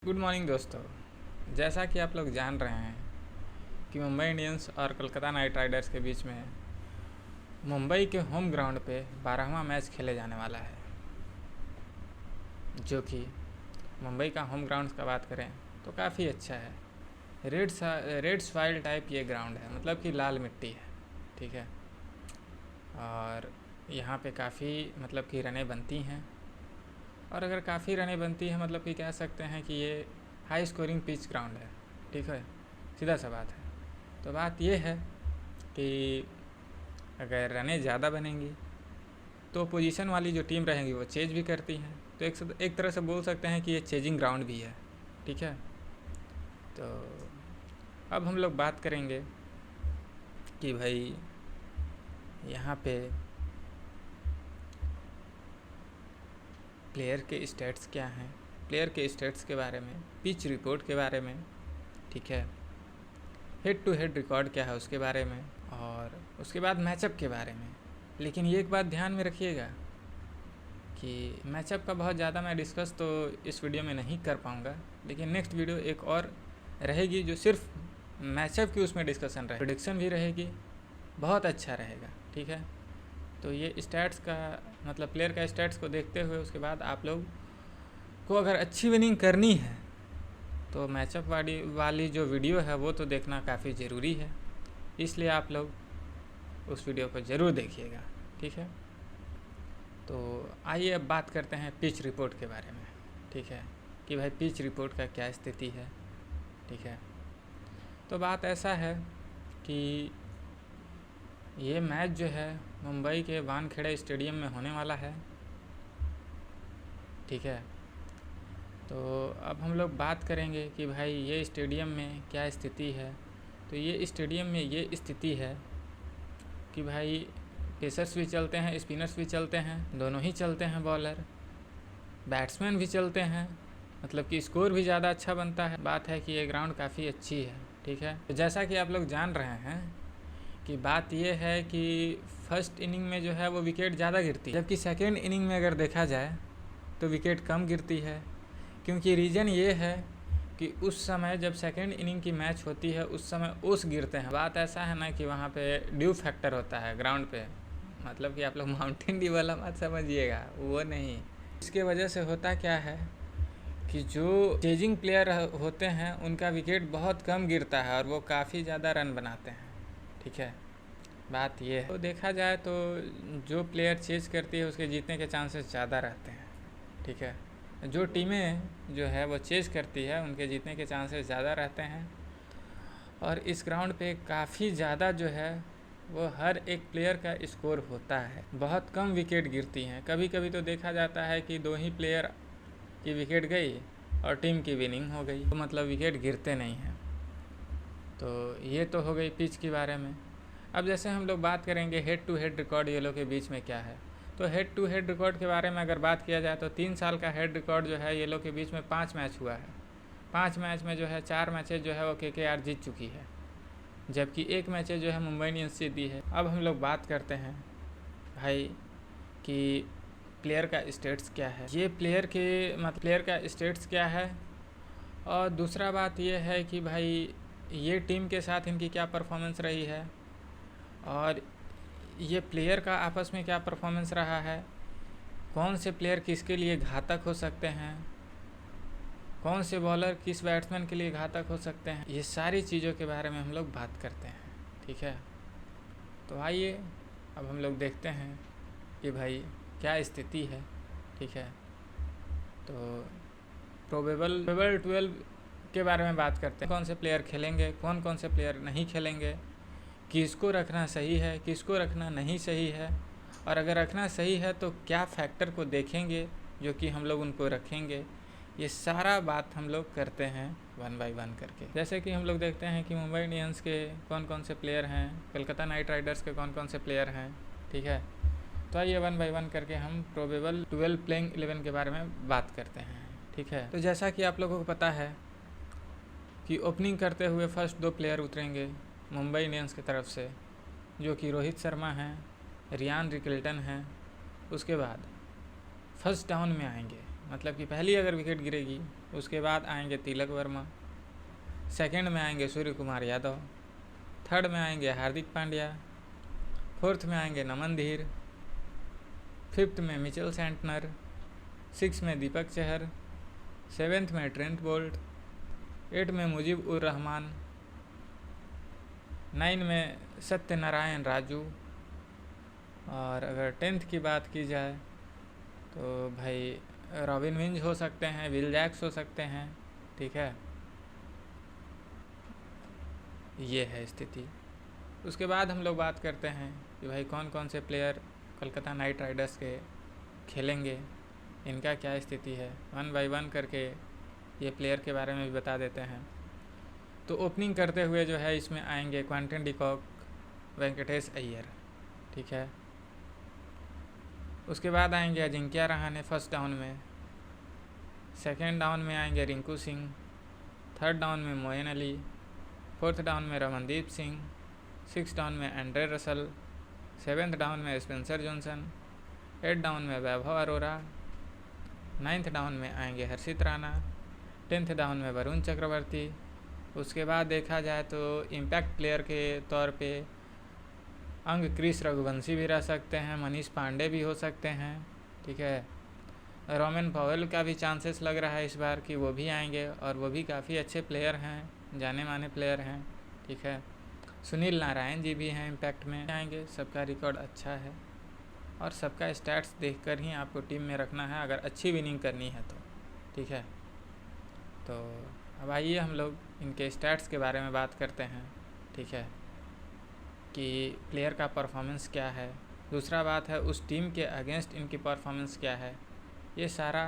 Good morning दोस्तों। जैसा कि आप लोग जान रहे हैं कि मुंबई इंडियंस और कोलकाता नाइट राइडर्स के बीच में मुंबई के होम ग्राउंड पे 12वां मैच खेले जाने वाला है, जो कि मुंबई का होम ग्राउंड का बात करें तो काफ़ी अच्छा है। रेड सॉइल टाइप ये ग्राउंड है, मतलब कि लाल मिट्टी है, ठीक है। और यहाँ पे काफ़ी मतलब कि रनें बनती हैं, और अगर काफ़ी रनें बनती हैं मतलब कि कह सकते हैं कि ये हाई स्कोरिंग पिच ग्राउंड है, ठीक है। सीधा सा बात है। तो बात ये है कि अगर रनें ज़्यादा बनेंगी तो पोजीशन वाली जो टीम रहेंगी वो चेज भी करती हैं, तो एक तरह से बोल सकते हैं कि ये चेजिंग ग्राउंड भी है, ठीक है। तो अब हम लोग बात करेंगे कि भाई यहाँ पे प्लेयर के स्टेट्स क्या हैं, प्लेयर के स्टेट्स के बारे में, पिच रिपोर्ट के बारे में, ठीक है, हेड टू हेड रिकॉर्ड क्या है उसके बारे में, और उसके बाद मैचअप के बारे में। लेकिन ये एक बात ध्यान में रखिएगा कि मैचअप का बहुत ज़्यादा मैं डिस्कस तो इस वीडियो में नहीं कर पाऊँगा, लेकिन नेक्स्ट वीडियो एक और रहेगी जो सिर्फ मैचअप की उसमें डिस्कशन रहेगी, प्रेडिक्शन भी रहेगी, बहुत अच्छा रहेगा, ठीक है। तो ये स्टैट्स का मतलब प्लेयर का स्टैट्स को देखते हुए उसके बाद आप लोग को अगर अच्छी विनिंग करनी है तो मैचअप वाली जो वीडियो है वो तो देखना काफ़ी ज़रूरी है, इसलिए आप लोग उस वीडियो को ज़रूर देखिएगा, ठीक है। तो आइए अब बात करते हैं पिच रिपोर्ट के बारे में, ठीक है, कि भाई पिच रिपोर्ट का क्या स्थिति है, ठीक है। तो बात ऐसा है कि ये मैच जो है मुंबई के वानखेड़े स्टेडियम में होने वाला है, ठीक है। तो अब हम लोग बात करेंगे कि भाई ये स्टेडियम में क्या स्थिति है। तो ये स्टेडियम में ये स्थिति है कि भाई पेसर्स भी चलते हैं, स्पिनर्स भी चलते हैं, दोनों ही चलते हैं, बॉलर बैट्समैन भी चलते हैं, मतलब कि स्कोर भी ज़्यादा अच्छा बनता है। बात है कि ये ग्राउंड काफ़ी अच्छी है, ठीक है। तो जैसा कि आप लोग जान रहे हैं कि बात ये है कि फर्स्ट इनिंग में जो है वो विकेट ज़्यादा गिरती है, जबकि सेकेंड इनिंग में अगर देखा जाए तो विकेट कम गिरती है। क्योंकि रीज़न ये है कि उस समय जब सेकेंड इनिंग की मैच होती है उस समय ओस गिरते हैं। बात ऐसा है ना कि वहाँ पे ड्यू फैक्टर होता है ग्राउंड पे, मतलब कि आप लोग माउंटेन ड्यू वाला मत समझिएगा, वो नहीं। इसके वजह से होता क्या है कि जो चेजिंग प्लेयर होते हैं उनका विकेट बहुत कम गिरता है और वो काफ़ी ज़्यादा रन बनाते हैं, ठीक है। बात ये है। तो देखा जाए तो जो प्लेयर चेज करती है उसके जीतने के चांसेस ज़्यादा रहते हैं, ठीक है। जो टीमें जो है वो चेज करती है उनके जीतने के चांसेस ज़्यादा रहते हैं। और इस ग्राउंड पे काफ़ी ज़्यादा जो है वो हर एक प्लेयर का स्कोर होता है, बहुत कम विकेट गिरती हैं। कभी कभी तो देखा जाता है कि 2 ही प्लेयर की विकेट गई और टीम की विनिंग हो गई, तो मतलब विकेट गिरते नहीं हैं। तो ये तो हो गई पिच के बारे में। अब जैसे हम लोग बात करेंगे हेड टू हेड रिकॉर्ड ये लोग के बीच में क्या है। तो हेड टू हेड रिकॉर्ड के बारे में अगर बात किया जाए तो 3 साल का हेड रिकॉर्ड जो है ये लोग के बीच में 5 मैच हुआ है। 5 मैच में जो है 4 मैचेज जो है वो KKR जीत चुकी है, जबकि 1 मैचेज जो है मुंबई इंडियंस जीती है। अब हम लोग बात करते हैं भाई कि प्लेयर का स्टेट्स क्या है, ये प्लेयर का स्टेट्स क्या है। और दूसरा बात ये है कि भाई ये टीम के साथ इनकी क्या परफॉर्मेंस रही है, और ये प्लेयर का आपस में क्या परफॉर्मेंस रहा है, कौन से प्लेयर किसके लिए घातक हो सकते हैं, कौन से बॉलर किस बैट्समैन के लिए घातक हो सकते हैं, ये सारी चीज़ों के बारे में हम लोग बात करते हैं, ठीक है। तो आइए अब हम लोग देखते हैं कि भाई क्या स्थिति है, ठीक है। तो प्रोबेबल 12 के बारे में बात करते हैं, कौन से प्लेयर खेलेंगे, कौन कौन से प्लेयर नहीं खेलेंगे, किसको रखना सही है, किसको रखना नहीं सही है, और अगर रखना सही है तो क्या फैक्टर को देखेंगे जो कि हम लोग उनको रखेंगे। ये सारा बात हम लोग करते हैं 1 बाय 1 करके। जैसे कि हम लोग देखते हैं कि मुंबई इंडियंस के कौन कौन से प्लेयर हैं, कोलकाता नाइट राइडर्स के कौन कौन से प्लेयर हैं, ठीक है। तो आइए 1 बाय 1 करके हम प्रोबेबल 12 प्लेइंग 11 के बारे में बात करते हैं, ठीक है। तो जैसा कि आप लोगों को पता है कि ओपनिंग करते हुए फर्स्ट 2 प्लेयर उतरेंगे मुंबई इंडियंस की तरफ से, जो कि रोहित शर्मा हैं, रियान रिकल्टन हैं। उसके बाद फर्स्ट डाउन में आएंगे, मतलब कि पहली अगर विकेट गिरेगी उसके बाद आएंगे तिलक वर्मा, सेकंड में आएंगे सूर्य कुमार यादव, थर्ड में आएंगे हार्दिक पांड्या, फोर्थ में आएंगे नमन धीर, फिफ्थ में मिचेल सेंटनर, सिक्स में दीपक चहर, सेवेंथ में ट्रेंट बोल्ट, एट में मुजीब उर रहमान, 9 में सत्यनारायण राजू, और अगर 10th की बात की जाए तो भाई रॉबिन विंज हो सकते हैं, विल जैक्स हो सकते हैं। ठीक है, ये है स्थिति। उसके बाद हम लोग बात करते हैं कि भाई कौन कौन से प्लेयर कोलकाता नाइट राइडर्स के खेलेंगे, इनका क्या स्थिति है, 1 बाय 1 करके ये प्लेयर के बारे में भी बता देते हैं। तो ओपनिंग करते हुए जो है इसमें आएंगे क्वांटन डिकॉक, वेंकटेश अय्यर। ठीक है, उसके बाद आएंगे अजिंक्य रहाणे फर्स्ट डाउन में, सेकेंड डाउन में आएंगे रिंकू सिंह, थर्ड डाउन में मोइन अली, फोर्थ डाउन में रमनदीप सिंह, सिक्स डाउन में एंड्रे रसल, सेवेंथ डाउन में स्पेंसर जॉनसन, 8 डाउन में वैभव अरोरा, 9th डाउन में आएंगे हर्षित राणा, 10th डाउन में वरुण चक्रवर्ती। उसके बाद देखा जाए तो इम्पैक्ट प्लेयर के तौर पे अंग क्रिस रघुवंशी भी रह सकते हैं, मनीष पांडे भी हो सकते हैं। ठीक है, रोमन पॉवेल का भी चांसेस लग रहा है इस बार कि वो भी आएंगे, और वो भी काफ़ी अच्छे प्लेयर हैं, जाने माने प्लेयर हैं। ठीक है, सुनील नारायण जी भी हैं इम्पैक्ट में आएंगे, सबका रिकॉर्ड अच्छा है और सबका स्टैट्स देखकर ही आपको टीम में रखना है अगर अच्छी विनिंग करनी है तो। ठीक है, तो अब आइए हम लोग इनके स्टैट्स के बारे में बात करते हैं। ठीक है, कि प्लेयर का परफॉर्मेंस क्या है, दूसरा बात है उस टीम के अगेंस्ट इनकी परफॉर्मेंस क्या है, ये सारा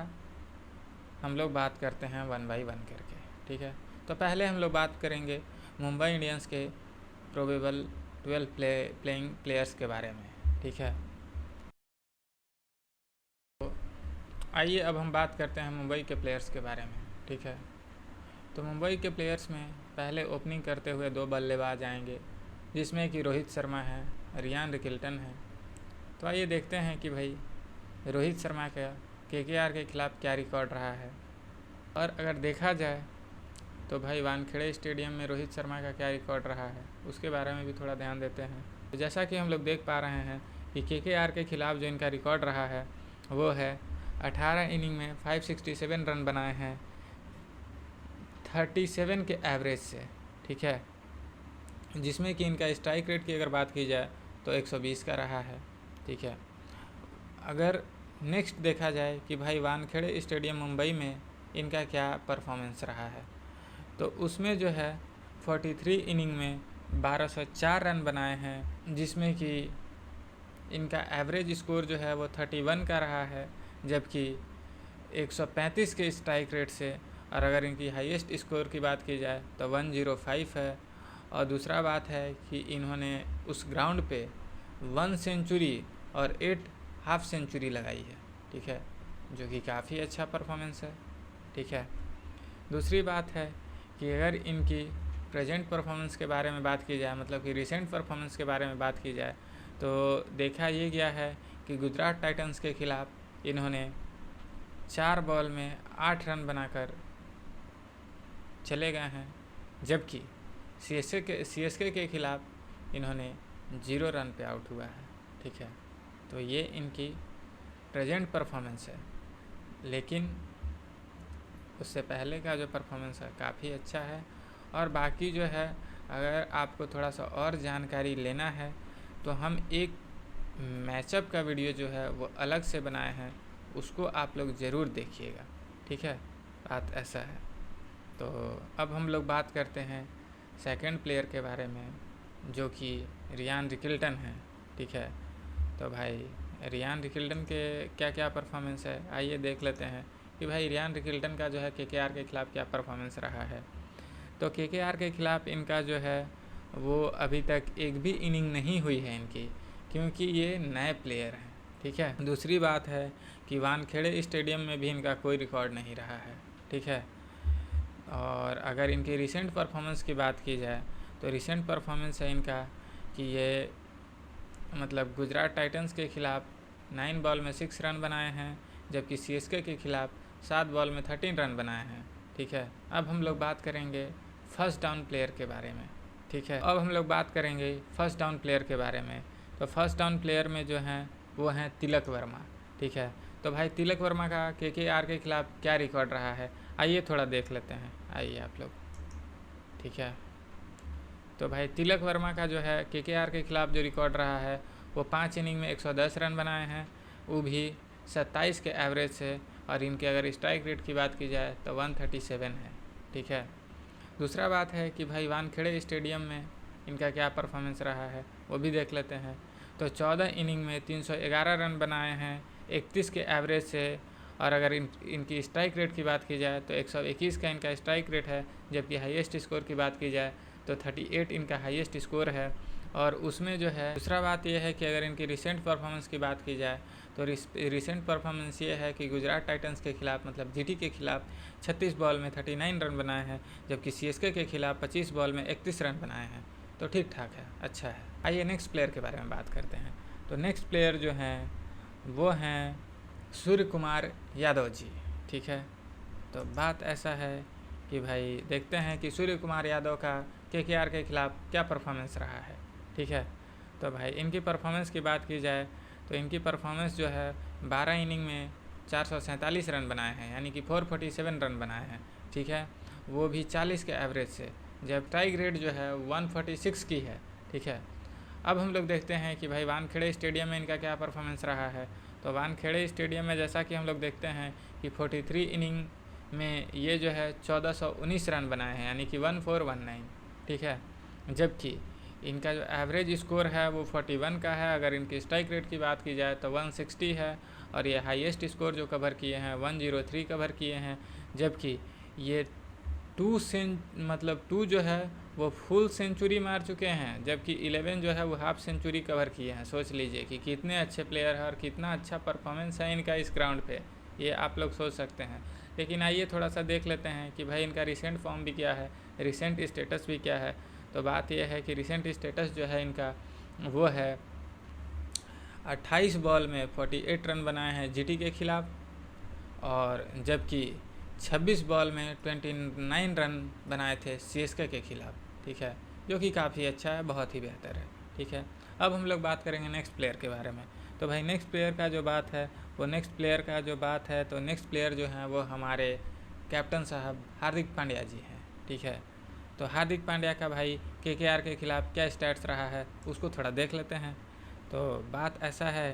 हम लोग बात करते हैं 1 बाय 1 करके। ठीक है, तो पहले हम लोग बात करेंगे मुंबई इंडियंस के प्रोबेबल 12 प्लेइंग प्लेयर्स के बारे में। ठीक है, तो आइए अब हम बात करते हैं मुंबई के प्लेयर्स के बारे में। ठीक है, तो मुंबई के प्लेयर्स में पहले ओपनिंग करते हुए 2 बल्लेबाज आएंगे, जिसमें कि रोहित शर्मा है, रियान रिकिल्टन है। तो आइए देखते हैं कि भाई रोहित शर्मा का केकेआर के खिलाफ क्या रिकॉर्ड रहा है, और अगर देखा जाए तो भाई वानखेड़े स्टेडियम में रोहित शर्मा का क्या रिकॉर्ड रहा है उसके बारे में भी थोड़ा ध्यान देते हैं। तो जैसा कि हम लोग देख पा रहे हैं कि केकेआर के खिलाफ जो इनका रिकॉर्ड रहा है वो है 18 इनिंग में 567 रन बनाए हैं 37 के एवरेज से। ठीक है, जिसमें कि इनका स्ट्राइक रेट की अगर बात की जाए तो 120 का रहा है। ठीक है, अगर नेक्स्ट देखा जाए कि भाई वानखेड़े स्टेडियम मुंबई में इनका क्या परफॉर्मेंस रहा है, तो उसमें जो है 43 इनिंग में 1204 रन बनाए हैं, जिसमें कि इनका एवरेज स्कोर जो है वो 31 का रहा है, जबकि 135 के स्ट्राइक रेट से, और अगर इनकी हाईएस्ट स्कोर की बात की जाए तो 105 है। और दूसरा बात है कि इन्होंने उस ग्राउंड पे 1 सेंचुरी और 8 हाफ सेंचुरी लगाई है। ठीक है, जो कि काफ़ी अच्छा परफॉर्मेंस है। ठीक है, दूसरी बात है कि अगर इनकी प्रेजेंट परफॉर्मेंस के बारे में बात की जाए, मतलब कि रिसेंट परफॉर्मेंस के बारे में बात की जाए, तो देखा ये गया है कि गुजरात टाइटंस के खिलाफ इन्होंने 4 बॉल में 8 रन बनाकर चले गए हैं, जबकि सीएसके के खिलाफ इन्होंने 0 रन पे आउट हुआ है। ठीक है, तो ये इनकी प्रेजेंट परफॉर्मेंस है, लेकिन उससे पहले का जो परफॉर्मेंस है काफ़ी अच्छा है। और बाकी जो है अगर आपको थोड़ा सा और जानकारी लेना है तो हम एक मैचअप का वीडियो जो है वो अलग से बनाए हैं, उसको आप लोग ज़रूर देखिएगा। ठीक है, बात ऐसा है। तो अब हम लोग बात करते हैं सेकंड प्लेयर के बारे में, जो कि रियान रिकिल्टन है। ठीक है, तो भाई रियान रिकिल्टन के क्या क्या परफॉर्मेंस है आइए देख लेते हैं कि भाई रियान रिकिल्टन का जो है केकेआर के खिलाफ क्या परफॉर्मेंस रहा है। तो केकेआर के खिलाफ इनका जो है वो अभी तक एक भी इनिंग नहीं हुई है इनकी, क्योंकि ये नए प्लेयर हैं। ठीक है, दूसरी बात है कि वानखेड़े स्टेडियम में भी इनका कोई रिकॉर्ड नहीं रहा है। ठीक है, और अगर इनकी रिसेंट परफॉर्मेंस की बात की जाए तो रिसेंट परफॉर्मेंस है इनका कि ये मतलब गुजरात टाइटंस के खिलाफ 9 बॉल में 6 रन बनाए हैं, जबकि सीएसके के खिलाफ 7 बॉल में 13 रन बनाए हैं। ठीक है, अब हम लोग बात करेंगे फर्स्ट डाउन प्लेयर के बारे में। ठीक है, अब हम लोग बात करेंगे फर्स्ट डाउन प्लेयर के बारे में। तो फर्स्ट डाउन प्लेयर में जो हैं वो हैं तिलक वर्मा। ठीक है, तो भाई तिलक वर्मा का केकेआर के खिलाफ क्या रिकॉर्ड रहा है, आइए थोड़ा देख लेते हैं, आइए आप लोग। ठीक है, तो भाई तिलक वर्मा का जो है केकेआर के खिलाफ जो रिकॉर्ड रहा है वो 5 इनिंग में 110 रन बनाए हैं, वो भी 27 के एवरेज से, और इनके अगर स्ट्राइक रेट की बात की जाए तो 137 है। ठीक है, दूसरा बात है कि भाई वानखेड़े स्टेडियम में इनका क्या परफॉर्मेंस रहा है वो भी देख लेते हैं। तो 14 इनिंग में 311 रन बनाए हैं 31 के एवरेज से, और अगर इनकी स्ट्राइक रेट की बात की जाए तो 121 का इनका स्ट्राइक रेट है, जबकि हाईएस्ट स्कोर की बात की जाए तो 38 इनका हाईएस्ट स्कोर है। और उसमें जो है दूसरा बात यह है कि अगर इनकी रिसेंट परफॉर्मेंस की बात की जाए तो रिसेंट परफॉर्मेंस ये है कि गुजरात टाइटंस के खिलाफ मतलब जीटी के खिलाफ 36 बॉल में 39 रन बनाए हैं, जबकि सीएसके के खिलाफ 25 बॉल में 31 रन बनाए हैं। तो ठीक ठाक है, अच्छा है। आइए नेक्स्ट प्लेयर के बारे में बात करते हैं। तो नेक्स्ट प्लेयर जो हैं वो हैं सूर्य कुमार यादव जी। ठीक है, तो बात ऐसा है कि भाई देखते हैं कि सूर्य कुमार यादव का केकेआर के खिलाफ क्या परफॉर्मेंस रहा है। ठीक है, तो भाई इनकी परफॉर्मेंस की बात की जाए तो इनकी परफॉर्मेंस जो है 12 इनिंग में 447 रन बनाए हैं, यानी कि 447 रन बनाए हैं। ठीक है, वो भी 40 के एवरेज से, जब स्ट्राइक रेट जो है 146 की है। ठीक है, अब हम लोग देखते हैं कि भाई वानखेड़े स्टेडियम में इनका क्या परफॉर्मेंस रहा है। तो वानखेड़े स्टेडियम में जैसा कि हम लोग देखते हैं कि 43 इनिंग में ये जो है 1419 रन बनाए हैं, यानी कि 1419। ठीक है, जबकि इनका जो एवरेज स्कोर है वो 41 का है। अगर इनकी स्ट्राइक रेट की बात की जाए तो 160 है, और ये हाईएस्ट स्कोर जो कवर किए हैं 103 कवर किए हैं, जबकि ये 2 जो है वो फुल सेंचुरी मार चुके हैं, जबकि 11 जो है वो हाफ सेंचुरी कवर किए हैं। सोच लीजिए कि कितने अच्छे प्लेयर हैं और कितना अच्छा परफॉर्मेंस है इनका इस ग्राउंड पे, ये आप लोग सोच सकते हैं। लेकिन आइए थोड़ा सा देख लेते हैं कि भाई इनका रिसेंट फॉर्म भी क्या है, रिसेंट स्टेटस भी क्या है। तो बात यह है कि रिसेंट स्टेटस जो है इनका वो है 28 बॉल में 48 रन बनाए हैं जीटी के खिलाफ, और जबकि 26 बॉल में 29 रन बनाए थे सीएसके के खिलाफ। ठीक है, जो कि काफ़ी अच्छा है, बहुत ही बेहतर है। ठीक है, अब हम लोग बात करेंगे नेक्स्ट प्लेयर के बारे में। तो भाई नेक्स्ट प्लेयर का जो बात है तो नेक्स्ट प्लेयर जो हैं वो हमारे कैप्टन साहब हार्दिक पांड्या जी हैं। ठीक है, तो हार्दिक पांड्या का भाई केकेआर के खिलाफ क्या स्टैट्स रहा है उसको थोड़ा देख लेते हैं। तो बात ऐसा है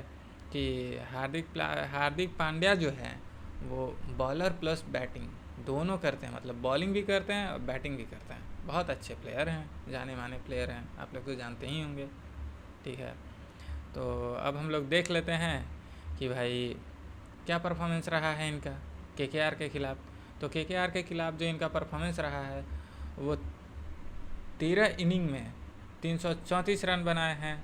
कि हार्दिक पांड्या जो है वो बॉलर प्लस बैटिंग दोनों करते हैं, मतलब बॉलिंग भी करते हैं और बैटिंग भी करते हैं। बहुत अच्छे प्लेयर हैं, जाने माने प्लेयर हैं, आप लोग तो जानते ही होंगे। ठीक है, तो अब हम लोग देख लेते हैं कि भाई क्या परफॉर्मेंस रहा है इनका केकेआर के खिलाफ। तो केकेआर के खिलाफ जो इनका परफॉर्मेंस रहा है वो 13 इनिंग में 334 रन बनाए हैं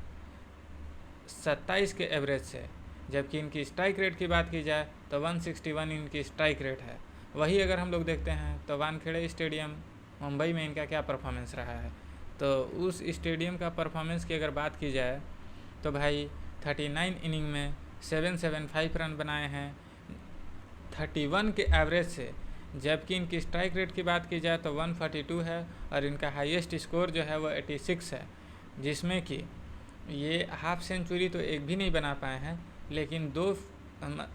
27 के एवरेज से, जबकि इनकी स्ट्राइक रेट की बात की जाए तो 161 इनकी स्ट्राइक रेट है। वही अगर हम लोग देखते हैं तो वानखेड़े स्टेडियम मुंबई में इनका क्या परफॉर्मेंस रहा है। तो उस स्टेडियम का परफॉर्मेंस की अगर बात की जाए तो भाई 39 इनिंग में 775 रन बनाए हैं 31 के एवरेज से, जबकि इनकी स्ट्राइक रेट की बात की जाए तो 142 है, और इनका हाईएस्ट स्कोर जो है वो 86 है, जिसमें कि ये हाफ सेंचुरी तो एक भी नहीं बना पाए हैं, लेकिन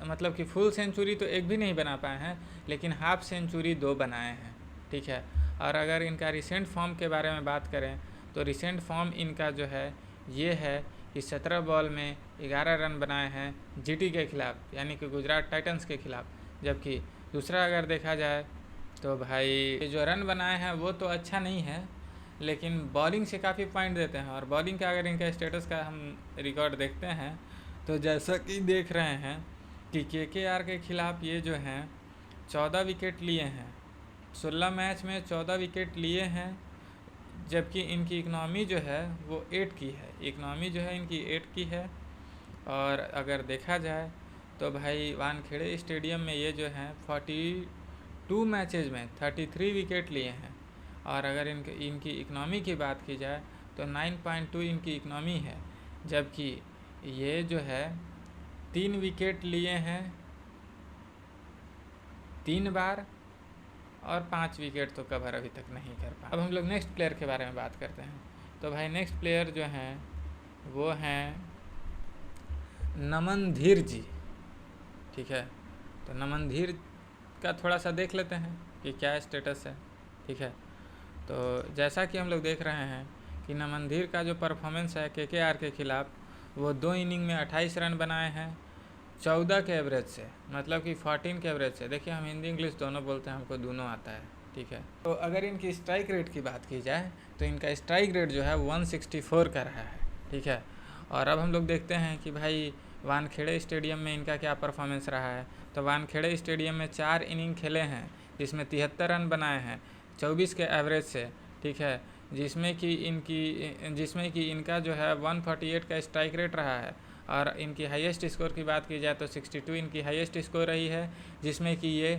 मतलब कि फुल सेंचुरी तो एक भी नहीं बना पाए हैं, लेकिन हाफ सेंचुरी 2 बनाए हैं। ठीक है, और अगर इनका रिसेंट फॉर्म के बारे में बात करें तो रिसेंट फॉर्म इनका जो है ये है कि 17 बॉल में 11 रन बनाए हैं जीटी के खिलाफ, यानी कि गुजरात टाइटंस के खिलाफ। जबकि दूसरा अगर देखा जाए तो भाई जो रन बनाए हैं वो तो अच्छा नहीं है, लेकिन बॉलिंग से काफ़ी पॉइंट देते हैं। और बॉलिंग का अगर इनका स्टेटस का हम रिकॉर्ड देखते हैं तो जैसा कि देख रहे हैं कि केकेआर के खिलाफ ये जो हैं 14 विकेट लिए हैं, 16 मैच में 14 विकेट लिए हैं, जबकि इनकी इकनॉमी जो है वो 8 की है, इकनॉमी जो है इनकी 8 की है। और अगर देखा जाए तो भाई वानखेड़े स्टेडियम में ये जो हैं 42 मैचेज़ में 33 विकेट लिए हैं, और अगर इनकी इकनॉमी की बात की जाए तो 9.2 इनकी इकनॉमी है, जबकि ये जो है 3 विकेट लिए हैं 3 बार और 5 विकेट तो कवर अभी तक नहीं कर पाए। अब हम लोग नेक्स्ट प्लेयर के बारे में बात करते हैं। तो भाई नेक्स्ट प्लेयर जो हैं वो हैं नमन धीर जी, ठीक है। तो नमन धीर का थोड़ा सा देख लेते हैं कि क्या स्टेटस है, ठीक है। तो जैसा कि हम लोग देख रहे हैं कि नमन धीर का जो परफॉर्मेंस है केकेआर के खिलाफ, वो 2 इनिंग में 28 रन बनाए हैं 14 के एवरेज से, मतलब कि 14 के एवरेज से। देखिए हम हिंदी इंग्लिश दोनों बोलते हैं, हमको दोनों आता है, ठीक है। तो अगर इनकी स्ट्राइक रेट की बात की जाए तो इनका स्ट्राइक रेट जो है 164 का रहा है, ठीक है। और अब हम लोग देखते हैं कि भाई वानखेड़े स्टेडियम में इनका क्या परफॉर्मेंस रहा है। तो वानखेड़े स्टेडियम में 4 इनिंग खेले हैं जिसमें 73 रन बनाए हैं 24 के एवरेज से, ठीक है। जिसमें कि इनका जो है 148 का स्ट्राइक रेट रहा है। और इनकी हाईएस्ट स्कोर की बात की जाए तो 62 इनकी हाईएस्ट स्कोर रही है, जिसमें कि ये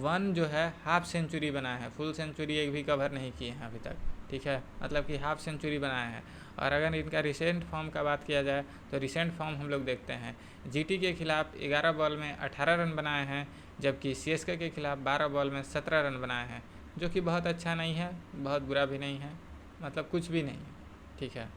1 जो है हाफ सेंचुरी बनाए हैं, फुल सेंचुरी एक भी कवर नहीं किए हैं अभी तक, ठीक है। मतलब कि हाफ सेंचुरी बनाए हैं। और अगर इनका रिसेंट फॉर्म का बात किया जाए तो रिसेंट फॉर्म हम लोग देखते हैं, जीटी के खिलाफ 11 बॉल में 18 रन बनाए हैं, जबकि सीएसके के खिलाफ 12 बॉल में 17 रन बनाए हैं, जो कि बहुत अच्छा नहीं है, बहुत बुरा भी नहीं है, मतलब कुछ भी नहीं है, ठीक है,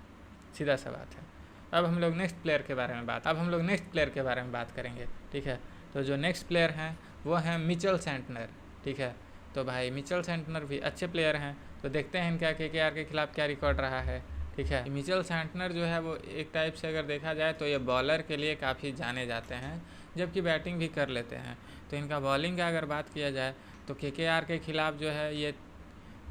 सीधा सा बात है। अब हम लोग नेक्स्ट प्लेयर के बारे में बात करेंगे, ठीक है। तो जो नेक्स्ट प्लेयर हैं वो हैं मिचेल सेंटनर, ठीक है। तो भाई मिचेल सेंटनर भी अच्छे प्लेयर हैं। तो देखते हैं इनका केकेआर के खिलाफ क्या रिकॉर्ड रहा है, ठीक है। मिचेल सेंटनर जो है वो एक टाइप से अगर देखा जाए तो ये बॉलर के लिए काफ़ी जाने जाते हैं, जबकि बैटिंग भी कर लेते हैं। तो इनका बॉलिंग का अगर बात किया जाए तो केकेआर के खिलाफ जो है ये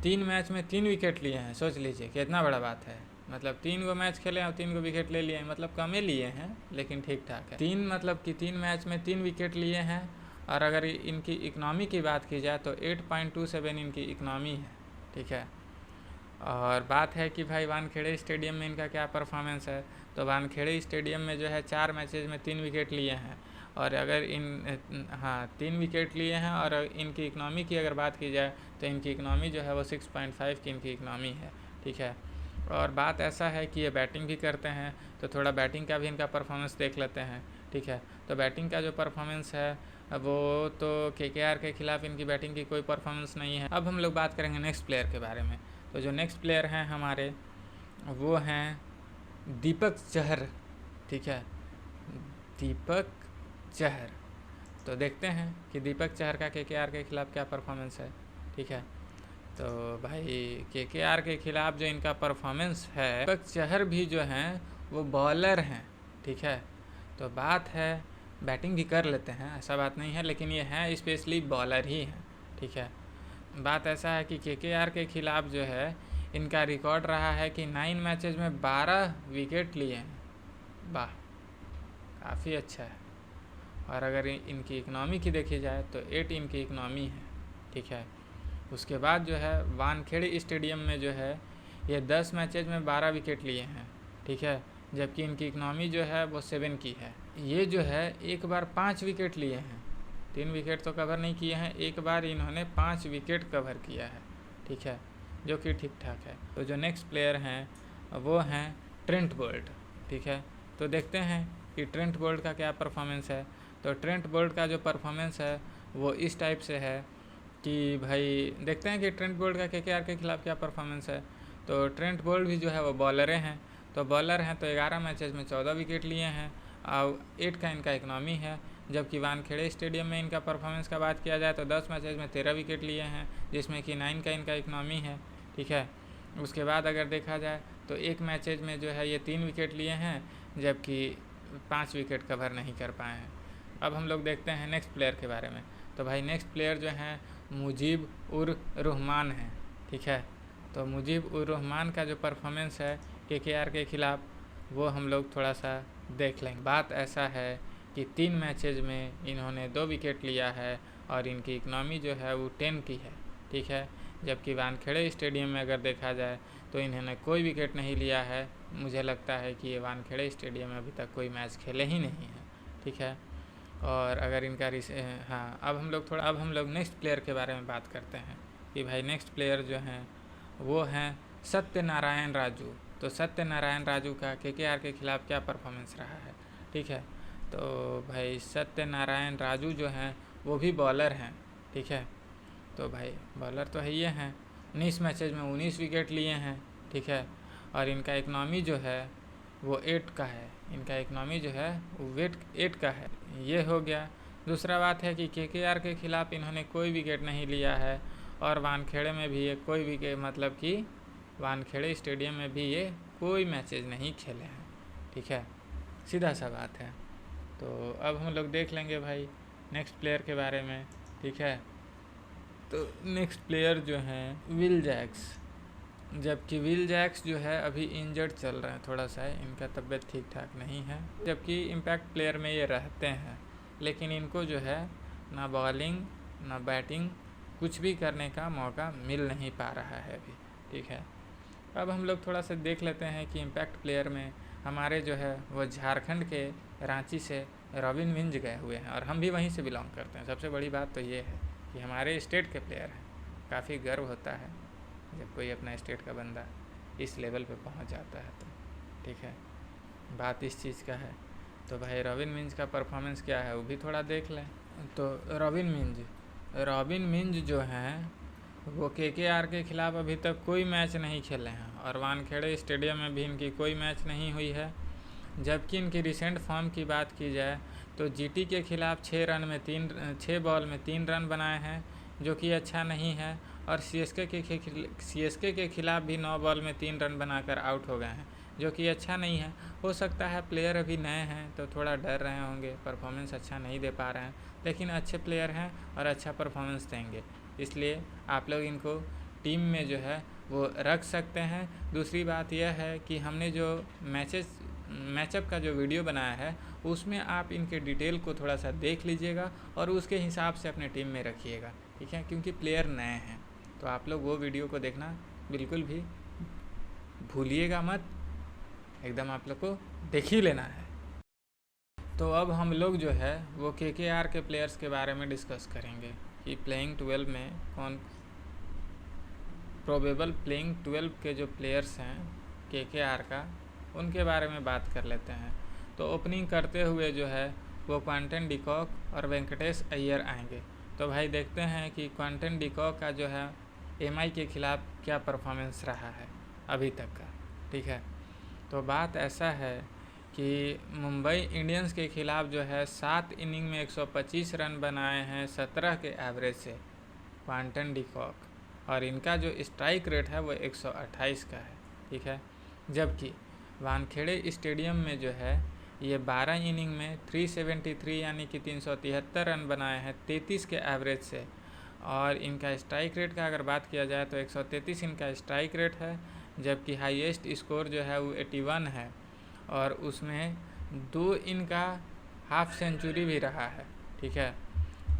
3 मैच में 3 विकेट लिए हैं। सोच लीजिए कितना बड़ा बात है, मतलब 3 गो मैच खेले और 3 गो विकेट ले लिए हैं, मतलब कम ही लिए हैं लेकिन ठीक ठाक है। 3 मैच में 3 विकेट लिए हैं। और अगर इनकी इकनॉमी की बात की जाए तो 8.27 इनकी इकनॉमी है, ठीक है। और बात है कि भाई वानखेड़े स्टेडियम में इनका क्या परफॉर्मेंस है। तो वानखेड़े स्टेडियम में जो है 4 मैचेज में 3 विकेट लिए हैं। और अगर 3 विकेट लिए हैं। और इनकी इकनॉमी की अगर बात की जाए तो इनकी इकनॉमी जो है वो 6.5 की इनकी इकनॉमी है, ठीक है। और बात ऐसा है कि ये बैटिंग भी करते हैं, तो थोड़ा बैटिंग का भी इनका परफॉर्मेंस देख लेते हैं, ठीक है। तो बैटिंग का जो परफॉर्मेंस है वो तो केकेआर के खिलाफ इनकी बैटिंग की कोई परफॉर्मेंस नहीं है। अब हम लोग बात करेंगे नेक्स्ट प्लेयर के बारे में। तो जो नेक्स्ट प्लेयर हैं हमारे वो हैं दीपक चहर, ठीक है, दीपक चहर। तो देखते हैं कि दीपक चहर का केकेआर के खिलाफ क्या परफॉर्मेंस है, ठीक है। तो भाई केकेआर के खिलाफ जो इनका परफॉर्मेंस है, दीपक चहर भी जो हैं वो बॉलर हैं, ठीक है। तो बात है बैटिंग भी कर लेते हैं, ऐसा बात नहीं है, लेकिन ये हैं स्पेशली बॉलर ही हैं, ठीक है। बात ऐसा है कि केकेआर के खिलाफ जो है इनका रिकॉर्ड रहा है कि 9 मैचेज में 12 विकेट लिए हैं। वाह, काफ़ी अच्छा है। और अगर इनकी इकनॉमी की देखी जाए तो 8 इनकी इकनॉमी है, ठीक है। उसके बाद जो है वानखेड़े स्टेडियम में जो है ये 10 मैचेज में 12 विकेट लिए हैं, ठीक है, जबकि इनकी इकनॉमी जो है वो 7 की है। ये जो है एक बार 5 विकेट लिए हैं, 3 विकेट तो कवर नहीं किए हैं, एक बार इन्होंने 5 विकेट कवर किया है, ठीक है, जो कि ठीक ठाक है। तो जो नेक्स्ट प्लेयर हैं वो हैं ट्रेंट बोल्ट, ठीक है। तो देखते हैं कि ट्रेंट बोल्ट का क्या परफॉर्मेंस है। तो ट्रेंट बोल्ट का जो परफॉर्मेंस है वो इस टाइप से है कि भाई देखते हैं कि ट्रेंट बोल्ट का केकेआर के खिलाफ क्या परफॉर्मेंस है। तो ट्रेंट बोल्ट भी जो है वो बॉलरें हैं। तो बॉलर हैं तो 11 मैचेस में 14 विकेट लिए हैं और 8 का इनका इकनॉमी है। जबकि वानखेड़े स्टेडियम में इनका परफॉर्मेंस का बात किया जाए तो 10 मैचेस में 13 विकेट लिए हैं, जिसमें कि 9 का इनका इकनॉमी है, ठीक है। उसके बाद अगर देखा जाए तो 1 मैचेज में जो है ये 3 विकेट लिए हैं, जबकि 5 विकेट कवर नहीं कर पाए हैं। अब हम लोग देखते हैं नेक्स्ट प्लेयर के बारे में। तो भाई नेक्स्ट प्लेयर जो हैं मुजीब उर रहमान हैं, ठीक है। तो मुजीब उर रहमान का जो परफॉर्मेंस है केकेआर के खिलाफ वो हम लोग थोड़ा सा देख लेंगे। बात ऐसा है कि 3 मैचेज में इन्होंने 2 विकेट लिया है और इनकी इकनॉमी जो है वो 10 की है, ठीक है। जबकि वानखेड़े स्टेडियम में अगर देखा जाए तो इन्होंने कोई विकेट नहीं लिया है। मुझे लगता है कि ये वानखेड़े स्टेडियम में अभी तक कोई मैच खेले ही नहीं है, ठीक है। और अगर इनका अब हम लोग नेक्स्ट प्लेयर के बारे में बात करते हैं कि भाई नेक्स्ट प्लेयर जो हैं वो हैं सत्यनारायण राजू। तो सत्यनारायण राजू का केकेआर के खिलाफ क्या परफॉर्मेंस रहा है, ठीक है। तो भाई सत्यनारायण राजू जो हैं वो भी बॉलर हैं, ठीक है। तो भाई बॉलर तो है ये हैं, 19 मैचेज में 19 विकेट लिए हैं, ठीक है। और इनका इकनॉमी जो है वो 8 का है, इनका इकनॉमी जो है वो वेट 8 का है, ये हो गया। दूसरा बात है कि केकेआर के खिलाफ इन्होंने कोई विकेट नहीं लिया है, और वानखेड़े में भी ये कोई विकेट, मतलब कि वानखेड़े स्टेडियम में भी ये कोई मैचेज नहीं खेले हैं, ठीक है, सीधा सा बात है। तो अब हम लोग देख लेंगे भाई नेक्स्ट प्लेयर के बारे में, ठीक है। तो नेक्स्ट प्लेयर जो हैं विल जैक्स, जबकि विल जैक्स जो है अभी इंजर्ड चल रहे हैं, थोड़ा सा इनका तबीयत ठीक ठाक नहीं है, जबकि इम्पैक्ट प्लेयर में ये रहते हैं, लेकिन इनको जो है ना बॉलिंग ना बैटिंग कुछ भी करने का मौका मिल नहीं पा रहा है अभी, ठीक है। अब हम लोग थोड़ा सा देख लेते हैं कि इम्पैक्ट प्लेयर में हमारे जो है वो झारखंड के रांची से रॉबिन मिंज गए हुए हैं, और हम भी वहीं से बिलोंग करते हैं। सबसे बड़ी बात तो ये है कि हमारे स्टेट के प्लेयर हैं, काफ़ी गर्व होता है जब कोई अपना स्टेट का बंदा इस लेवल पे पहुंच जाता है, तो ठीक है, बात इस चीज़ का है। तो भाई रॉबिन मिंज का परफॉर्मेंस क्या है वो भी थोड़ा देख लें। तो रॉबिन मिंज जो हैं वो केकेआर के खिलाफ अभी तक कोई मैच नहीं खेले हैं, और वानखेड़े स्टेडियम में भी इनकी कोई मैच नहीं हुई है। जबकि इनकी रिसेंट फॉर्म की बात की जाए तो जीटी के खिलाफ 6 बॉल में 3 रन बनाए हैं, जो कि अच्छा नहीं है, और सीएसके के खिलाफ भी 9 बॉल में 3 रन बनाकर आउट हो गए हैं, जो कि अच्छा नहीं है। हो सकता है प्लेयर अभी नए हैं तो थोड़ा डर रहे होंगे, परफॉर्मेंस अच्छा नहीं दे पा रहे हैं, लेकिन अच्छे प्लेयर हैं और अच्छा परफॉर्मेंस देंगे, इसलिए आप लोग इनको टीम में जो है वो रख सकते हैं। दूसरी बात यह है कि हमने जो मैचअप का जो वीडियो बनाया है उसमें आप इनके डिटेल को थोड़ा सा देख लीजिएगा और उसके हिसाब से अपने टीम में रखिएगा, ठीक है, क्योंकि प्लेयर नए हैं, तो आप लोग वो वीडियो को देखना बिल्कुल भी भूलिएगा मत, एकदम आप लोग को देख ही लेना है। तो अब हम लोग जो है वो केकेआर के प्लेयर्स के बारे में डिस्कस करेंगे कि प्लेइंग 12 में कौन प्रोबेबल प्लेइंग 12 के जो प्लेयर्स हैं केकेआर का, उनके बारे में बात कर लेते हैं। तो ओपनिंग करते हुए जो है वो क्वांटन डिकॉक और वेंकटेश अय्यर आएंगे। तो भाई देखते हैं कि क्वांटन डिकॉक का जो है एमआई के खिलाफ क्या परफॉर्मेंस रहा है अभी तक का, ठीक है। तो बात ऐसा है कि मुंबई इंडियंस के खिलाफ जो है 7 इनिंग में 125 रन बनाए हैं 17 के एवरेज से क्वांटन डिकॉक, और इनका जो स्ट्राइक रेट है वो 128 का है, ठीक है। जबकि वानखेड़े स्टेडियम में जो है ये 12 इनिंग में 373 यानी कि 373 रन बनाए हैं 33 के एवरेज से, और इनका स्ट्राइक रेट का अगर बात किया जाए तो 133 इनका स्ट्राइक रेट है, जबकि हाईएस्ट स्कोर जो है वो 81 है, और उसमें 2 इनका हाफ सेंचुरी भी रहा है, ठीक है।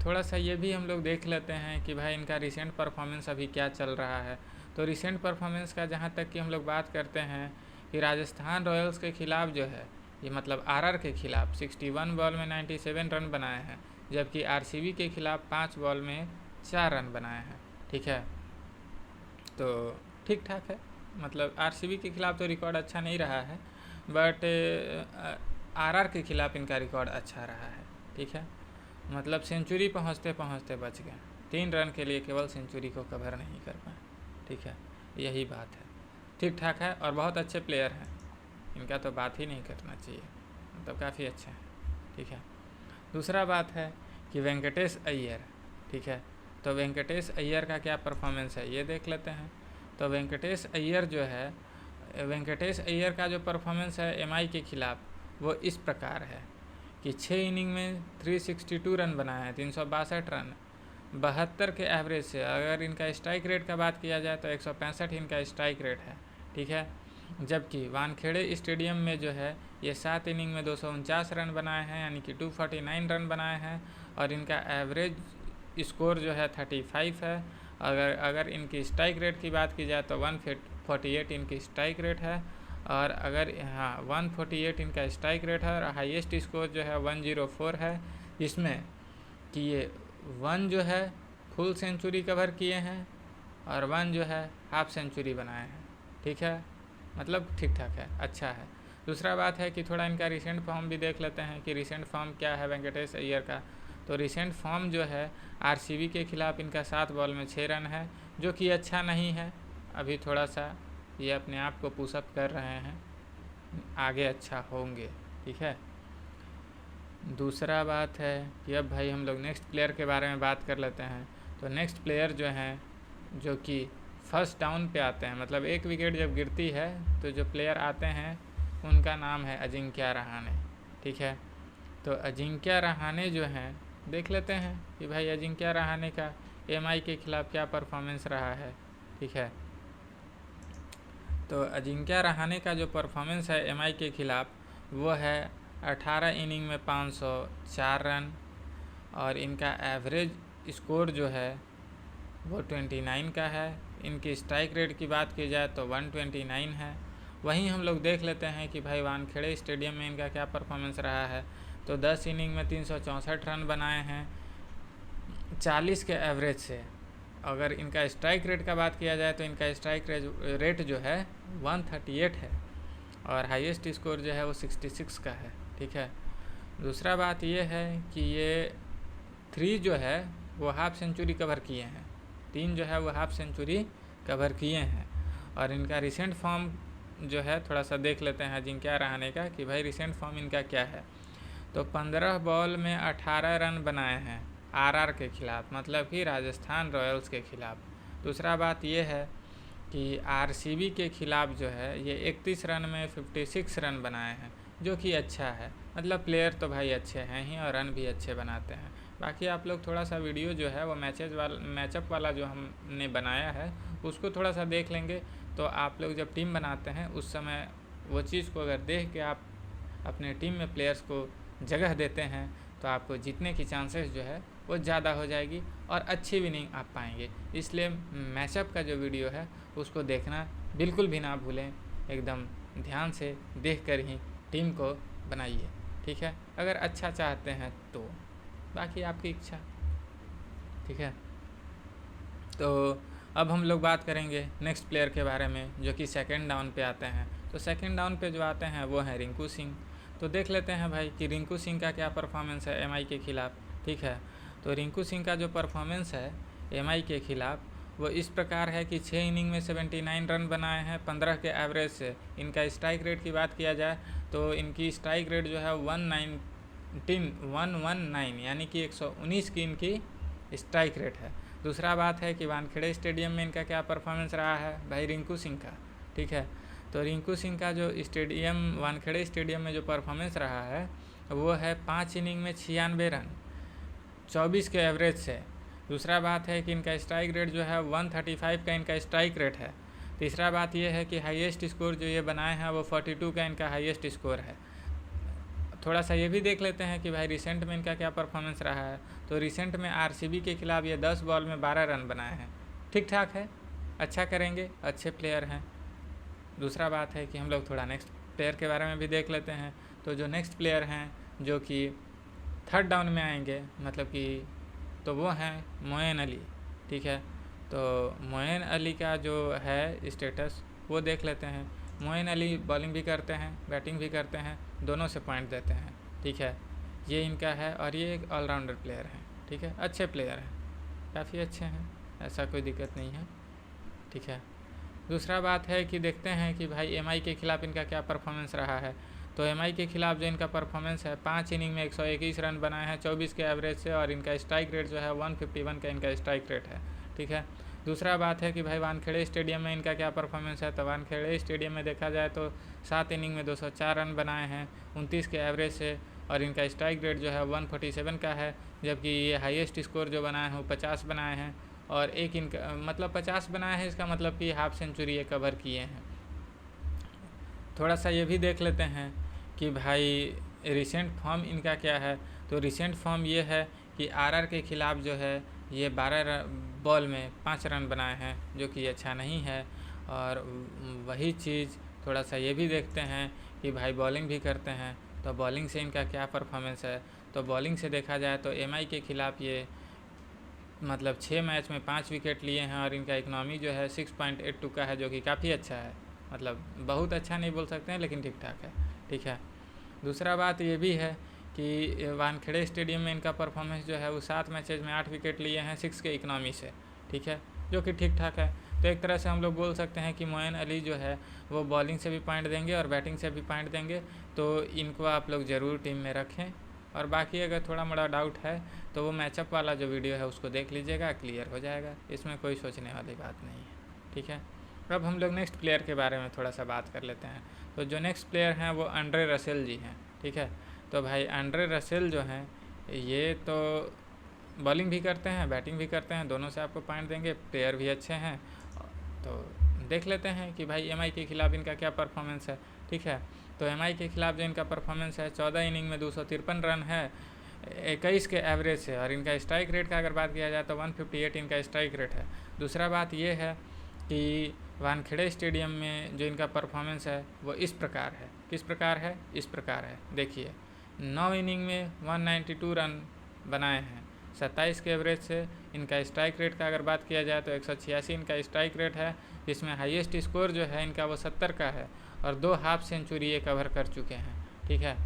थोड़ा सा ये भी हम लोग देख लेते हैं कि भाई इनका रिसेंट परफॉर्मेंस अभी क्या चल रहा है। तो रिसेंट परफॉर्मेंस का जहाँ तक कि हम लोग बात करते हैं कि राजस्थान रॉयल्स के खिलाफ जो है ये मतलब आरआर के खिलाफ 61 बॉल में 97 रन बनाए हैं, जबकि आरसीबी के खिलाफ 5 बॉल में 4 रन बनाए हैं, ठीक है। तो ठीक ठाक है, मतलब आरसीबी के खिलाफ तो रिकॉर्ड अच्छा नहीं रहा है, बट आरआर के खिलाफ इनका रिकॉर्ड अच्छा रहा है, ठीक है। मतलब सेंचुरी पहुंचते पहुंचते बच गए, 3 रन के लिए केवल सेंचुरी को कवर नहीं कर पाए, ठीक है, यही बात है। ठीक ठाक है और बहुत अच्छे प्लेयर हैं, इनका तो बात ही नहीं करना चाहिए, मतलब काफ़ी अच्छे हैं, ठीक है। दूसरा बात है कि वेंकटेश अय्यर, ठीक है। तो वेंकटेश अय्यर का क्या परफॉर्मेंस है ये देख लेते हैं। तो वेंकटेश अय्यर जो है, वेंकटेश अय्यर का जो परफॉर्मेंस है एमआई के खिलाफ वो इस प्रकार है कि 6 इनिंग में 362 रन बनाए हैं, 362 रन, 72 के एवरेज से। अगर इनका स्ट्राइक रेट का बात किया जाए तो 165 इनका स्ट्राइक रेट है, ठीक है। जबकि वानखेड़े स्टेडियम में जो है ये 7 इनिंग में 249 रन बनाए हैं, यानी कि 249 रन बनाए हैं, और इनका एवरेज स्कोर जो है 35 है। अगर इनकी स्ट्राइक रेट की बात की जाए तो 148 इनकी स्ट्राइक रेट है, और अगर यहाँ 148 इनका स्ट्राइक रेट है, और हाईएस्ट स्कोर जो है 104 है, जिसमें कि ये 1 जो है फुल सेंचुरी कवर किए हैं और 1 जो है हाफ सेंचुरी बनाए हैं, ठीक है, मतलब ठीक ठाक है, अच्छा है। दूसरा बात है कि थोड़ा इनका रिसेंट फॉर्म भी देख लेते हैं कि रिसेंट फॉर्म क्या है वेंकटेश अय्यर का। तो रिसेंट फॉर्म जो है आरसीबी के खिलाफ इनका 7 बॉल में 6 रन है, जो कि अच्छा नहीं है। अभी थोड़ा सा ये अपने आप को पुशअप कर रहे हैं, आगे अच्छा होंगे, ठीक है। दूसरा बात है कि अब भाई हम लोग नेक्स्ट प्लेयर के बारे में बात कर लेते हैं। तो नेक्स्ट प्लेयर जो हैं, जो कि फर्स्ट डाउन पे आते हैं, मतलब एक विकेट जब गिरती है तो जो प्लेयर आते हैं उनका नाम है अजिंक्य रहाणे, ठीक है। तो अजिंक्य रहाणे जो हैं, देख लेते हैं कि भाई अजिंक्य रहाणे का एमआई के खिलाफ क्या परफॉर्मेंस रहा है, ठीक है। तो अजिंक्य रहाणे का जो परफॉर्मेंस है एमआई के खिलाफ वो है 18 इनिंग में 504 रन, और इनका एवरेज स्कोर जो है वो 29 का है। इनकी स्ट्राइक रेट की बात की जाए तो 129 है। वहीं हम लोग देख लेते हैं कि भाई वानखेड़े स्टेडियम में इनका क्या परफॉर्मेंस रहा है। तो 10 इनिंग में 364 रन बनाए हैं 40 के एवरेज से। अगर इनका स्ट्राइक रेट का बात किया जाए तो इनका स्ट्राइक रेट जो है 138 है, और हाईएस्ट स्कोर जो है वो 66 का है, ठीक है। दूसरा बात ये है कि ये 3 जो है वो हाफ सेंचुरी कवर किए हैं, 3 जो है वो हाफ सेंचुरी कवर किए हैं। और इनका रिसेंट फॉर्म जो है थोड़ा सा देख लेते हैं अजिंक्य रहाणे का कि भाई रिसेंट फॉर्म इनका क्या है। तो 15 बॉल में 18 रन बनाए हैं आरआर के खिलाफ, मतलब कि राजस्थान रॉयल्स के खिलाफ। दूसरा बात ये है कि आरसीबी के खिलाफ जो है ये 31 रन में 56 रन बनाए हैं, जो कि अच्छा है। मतलब प्लेयर तो भाई अच्छे हैं ही और रन भी अच्छे बनाते हैं। बाकी आप लोग थोड़ा सा वीडियो जो है वो मैचअप वाला जो हमने बनाया है उसको थोड़ा सा देख लेंगे, तो आप लोग जब टीम बनाते हैं उस समय वो चीज़ को अगर देख के आप अपने टीम में प्लेयर्स को जगह देते हैं तो आपको जीतने की चांसेस जो है वो ज़्यादा हो जाएगी और अच्छी विनिंग आप पाएंगे। इसलिए मैचअप का जो वीडियो है उसको देखना बिल्कुल भी ना भूलें, एकदम ध्यान से देख कर ही टीम को बनाइए, ठीक है। अगर अच्छा चाहते हैं तो, बाकी आपकी इच्छा, ठीक है। तो अब हम लोग बात करेंगे नेक्स्ट प्लेयर के बारे में, जो कि सेकंड डाउन पे आते हैं। तो सेकंड डाउन पे जो आते हैं वो हैं रिंकू सिंह। तो देख लेते हैं भाई कि रिंकू सिंह का क्या परफॉर्मेंस है एमआई के खिलाफ, ठीक है। तो रिंकू सिंह का जो परफॉर्मेंस है एमआई के खिलाफ वो इस प्रकार है कि 6 इनिंग में 79 रन बनाए हैं 15 के एवरेज से। इनका स्ट्राइक रेट की बात किया जाए तो इनकी स्ट्राइक रेट जो है 119 यानी कि 119 की इनकी स्ट्राइक रेट है। दूसरा बात है कि वानखेड़े स्टेडियम में इनका क्या परफॉर्मेंस रहा है भाई रिंकू सिंह का, ठीक है। तो रिंकू सिंह का जो वानखेड़े स्टेडियम में जो परफॉर्मेंस रहा है वो है 5 इनिंग में 96 रन 24 के एवरेज से। दूसरा बात है कि इनका स्ट्राइक रेट जो है 135 का इनका स्ट्राइक रेट है। तीसरा बात ये है कि हाईएस्ट स्कोर जो ये बनाए हैं वो 42 का इनका हाईएस्ट स्कोर है। थोड़ा सा ये भी देख लेते हैं कि भाई रिसेंट में इनका क्या परफॉर्मेंस रहा है। तो रिसेंट में आरसीबी के खिलाफ ये 10 बॉल में 12 रन बनाए हैं, ठीक ठाक है, अच्छा करेंगे, अच्छे प्लेयर हैं। दूसरा बात है कि हम लोग थोड़ा नेक्स्ट प्लेयर के बारे में भी देख लेते हैं। तो जो नेक्स्ट प्लेयर हैं जो कि थर्ड डाउन में आएंगे, मतलब कि तो वो हैं मोइन अली, ठीक है। तो मोइन अली का जो है स्टेटस वो देख लेते हैं। मोइन अली बॉलिंग भी करते हैं, बैटिंग भी करते हैं, दोनों से पॉइंट देते हैं, ठीक है। ये इनका है और ये एक ऑलराउंडर प्लेयर है, ठीक है, अच्छे प्लेयर हैं, काफ़ी अच्छे हैं, ऐसा कोई दिक्कत नहीं है, ठीक है। दूसरा बात है कि देखते हैं कि भाई एमआई के खिलाफ इनका क्या परफॉर्मेंस रहा है। तो एमआई के खिलाफ जो इनका परफॉर्मेंस है 5 इनिंग में 121 रन बनाए हैं 24 के एवरेज से, और इनका स्ट्राइक रेट जो है 151 का इनका स्ट्राइक रेट है, ठीक है। दूसरा बात है कि भाई वानखेड़े स्टेडियम में इनका क्या परफॉर्मेंस है। तो वानखेड़े स्टेडियम में देखा जाए तो 7 इनिंग में 204 रन बनाए हैं 29 के एवरेज से, और इनका स्ट्राइक रेट जो है 147 का है, जबकि ये हाईएस्ट स्कोर जो बनाए हैं वो 50 बनाए हैं, और एक इनका मतलब 50 बनाए हैं, इसका मतलब कि हाफ सेंचुरी ये कवर किए हैं। थोड़ा सा ये भी देख लेते हैं कि भाई रिसेंट फॉर्म इनका क्या है। तो रिसेंट फॉर्म ये है कि आरआर के खिलाफ जो है ये 12 बॉल में 5 रन बनाए हैं, जो कि अच्छा नहीं है। और वही चीज़ थोड़ा सा ये भी देखते हैं कि भाई बॉलिंग भी करते हैं, तो बॉलिंग से इनका क्या परफॉर्मेंस है। तो बॉलिंग से देखा जाए तो एमआई के खिलाफ ये मतलब 6 मैच में 5 विकेट लिए हैं, और इनका इकनॉमी जो है 6.82 का है, जो कि काफ़ी अच्छा है, मतलब बहुत अच्छा नहीं बोल सकते हैं लेकिन ठीक ठाक है, ठीक है। दूसरा बात ये भी है कि वानखेड़े स्टेडियम में इनका परफॉर्मेंस जो है वो 7 मैचेज में 8 विकेट लिए हैं 6 के इकनॉमी से, ठीक है, जो कि ठीक ठाक है। तो एक तरह से हम लोग बोल सकते हैं कि मोइन अली जो है वो बॉलिंग से भी पॉइंट देंगे और बैटिंग से भी पॉइंट देंगे, तो इनको आप लोग ज़रूर टीम में रखें। और बाकी अगर थोड़ा मोड़ा डाउट है तो वो मैचअप वाला जो वीडियो है उसको देख लीजिएगा, क्लियर हो जाएगा, इसमें कोई सोचने वाली बात नहीं है, ठीक है। अब हम लोग नेक्स्ट प्लेयर के बारे में थोड़ा सा बात कर लेते हैं। तो जो नेक्स्ट प्लेयर हैं वो एंड्रे रसेल जी हैं, ठीक है। तो भाई एंड्रे रसेल जो हैं ये तो बॉलिंग भी करते हैं बैटिंग भी करते हैं, दोनों से आपको पॉइंट देंगे, प्लेयर भी अच्छे हैं। तो देख लेते हैं कि भाई एमआई के खिलाफ इनका क्या परफॉर्मेंस है, ठीक है। तो एमआई के खिलाफ जो इनका परफॉर्मेंस है 14 इनिंग में 253 रन है 21 के एवरेज से, और इनका स्ट्राइक रेट का अगर बात किया जाए तो 158 इनका स्ट्राइक रेट है। दूसरा बात ये है कि वानखेड़े स्टेडियम में जो इनका परफॉर्मेंस है वो इस प्रकार है। किस प्रकार है? इस प्रकार है, देखिए 9 इनिंग में 192 रन बनाए हैं 27 के एवरेज से। इनका स्ट्राइक रेट का अगर बात किया जाए तो 186 इनका स्ट्राइक रेट है, जिसमें हाईएस्ट स्कोर जो है इनका वो 70 का है, और 2 हाफ सेंचुरी ये कवर कर चुके हैं, ठीक है।